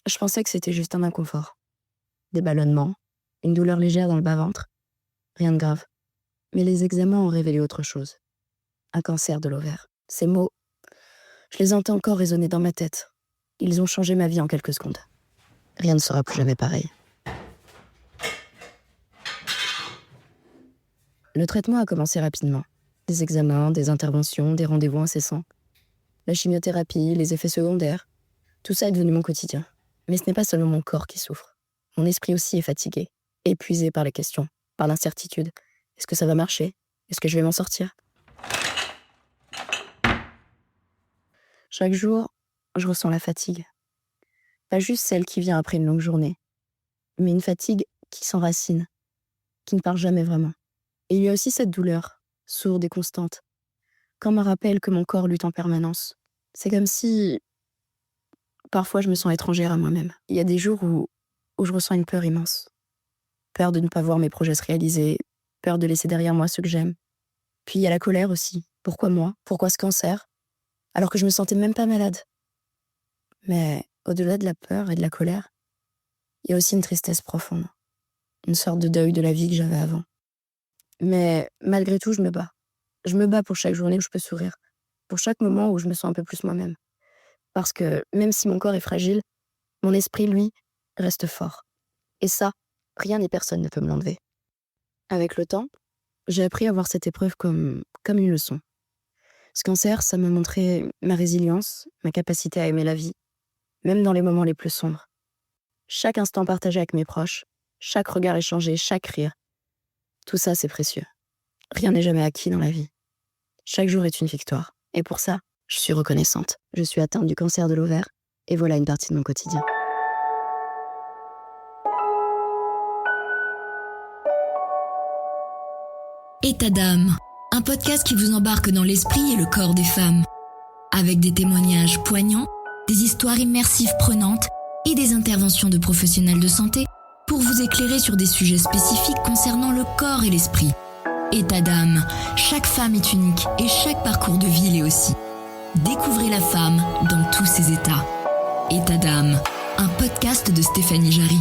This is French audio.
Je pensais que c'était juste un inconfort. Des ballonnements, une douleur légère dans le bas-ventre. Rien de grave. Mais les examens ont révélé autre chose. Un cancer de l'ovaire. Ces mots, je les entends encore résonner dans ma tête. Ils ont changé ma vie en quelques secondes. Rien ne sera plus jamais pareil. Le traitement a commencé rapidement. Des examens, des interventions, des rendez-vous incessants. La chimiothérapie, les effets secondaires. Tout ça est devenu mon quotidien. Mais ce n'est pas seulement mon corps qui souffre. Mon esprit aussi est fatigué, épuisé par les questions, par l'incertitude. Est-ce que ça va marcher? Est-ce que je vais m'en sortir? Chaque jour, je ressens la fatigue. Pas juste celle qui vient après une longue journée, mais une fatigue qui s'enracine, qui ne part jamais vraiment. Et il y a aussi cette douleur, sourde et constante, comme un rappel que mon corps lutte en permanence. C'est comme si, parfois, je me sens étrangère à moi-même. Il y a des jours où je ressens une peur immense. Peur de ne pas voir mes projets se réaliser, peur de laisser derrière moi ceux que j'aime. Puis il y a la colère aussi. Pourquoi moi? Pourquoi ce cancer? Alors que je me sentais même pas malade. Mais au-delà de la peur et de la colère, il y a aussi une tristesse profonde. Une sorte de deuil de la vie que j'avais avant. Mais malgré tout, je me bats. Je me bats pour chaque journée où je peux sourire. Pour chaque moment où je me sens un peu plus moi-même. Parce que même si mon corps est fragile, mon esprit, lui, reste fort. Et ça, rien ni personne ne peut me l'enlever. Avec le temps, j'ai appris à voir cette épreuve comme une leçon. Ce cancer, ça m'a montré ma résilience, ma capacité à aimer la vie, même dans les moments les plus sombres. Chaque instant partagé avec mes proches, chaque regard échangé, chaque rire, tout ça c'est précieux. Rien n'est jamais acquis dans la vie. Chaque jour est une victoire. Et pour ça, je suis reconnaissante. Je suis atteinte du cancer de l'ovaire, et voilà une partie de mon quotidien. État d'âme, un podcast qui vous embarque dans l'esprit et le corps des femmes. Avec des témoignages poignants, des histoires immersives prenantes et des interventions de professionnels de santé pour vous éclairer sur des sujets spécifiques concernant le corps et l'esprit. État d'âme, chaque femme est unique et chaque parcours de vie l'est aussi. Découvrez la femme dans tous ses états. État d'âme, un podcast de Stéphanie Jarry.